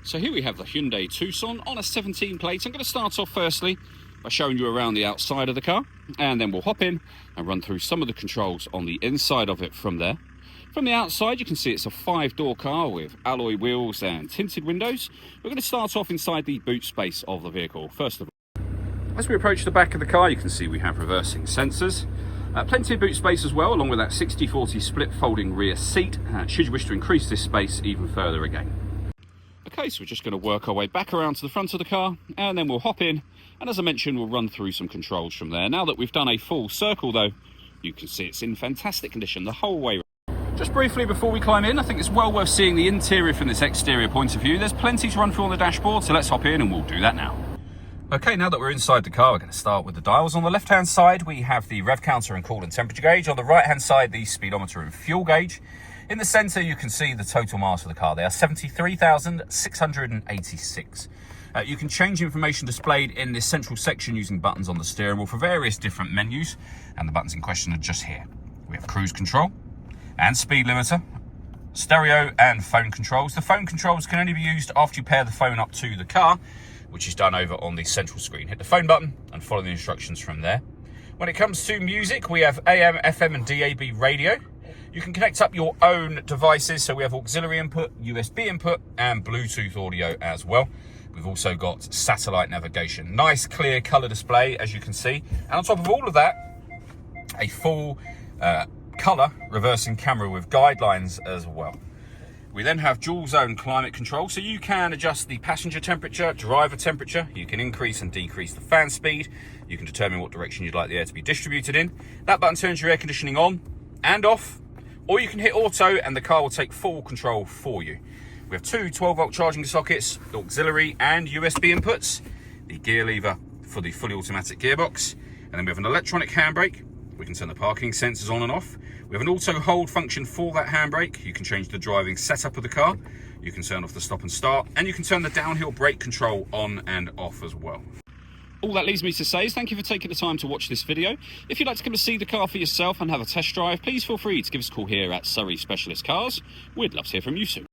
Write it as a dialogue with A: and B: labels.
A: So here we have the Hyundai Tucson on a 17 plate. I'm going to start off firstly by showing you around the outside of the car, and then we'll hop in and run through some of the controls on the inside of it from there. From the outside, you can see it's a 5-door car with alloy wheels and tinted windows. We're going to start off inside the boot space of the vehicle, first of all. As we approach the back of the car, you can see we have reversing sensors. Plenty of boot space as well, along with that 60/40 split folding rear seat, should you wish to increase this space even further again. Okay, so we're just going to work our way back around to the front of the car, and then we'll hop in, and as I mentioned, we'll run through some controls from there. Now that we've done a full circle though, you can see it's in fantastic condition the whole way around. Just briefly before we climb in, I think it's well worth seeing the interior from this exterior point of view. There's plenty to run through on the dashboard, so let's hop in and we'll do that now. Okay, now that we're inside the car, we're going to start with the dials. On the left-hand side, we have the rev counter and coolant temperature gauge. On the right-hand side, the speedometer and fuel gauge. In the centre, you can see the total miles of the car. They are 73,686. You can change information displayed in this central section using buttons on the steering wheel for various different menus, and the buttons in question are just here. We have cruise control and speed limiter, stereo and phone controls. The phone controls can only be used after you pair the phone up to the car, which is done over on the central screen. Hit the phone button and follow the instructions from there. When it comes to music, we have AM, FM and DAB radio. You can connect up your own devices, so we have auxiliary input, USB input and Bluetooth audio as well. We've also got satellite navigation. Nice clear colour display, as you can see. And on top of all of that, a full colour reversing camera with guidelines as well. We then have dual zone climate control, so you can adjust the passenger temperature, driver temperature. You can increase and decrease the fan speed. You can determine what direction you'd like the air to be distributed in. That button turns your air conditioning on and off, or you can hit auto and the car will take full control for you. We have two 12-volt charging sockets, auxiliary and USB inputs, the gear lever for the fully automatic gearbox, and then we have an electronic handbrake. We can turn the parking sensors on and off. We have an auto hold function for that handbrake. You can change the driving setup of the car. You can turn off the stop and start, and you can turn the downhill brake control on and off as well. All that leaves me to say is thank you for taking the time to watch this video. If you'd like to come and see the car for yourself and have a test drive, please feel free to give us a call here at Surrey Specialist Cars. We'd love to hear from you soon.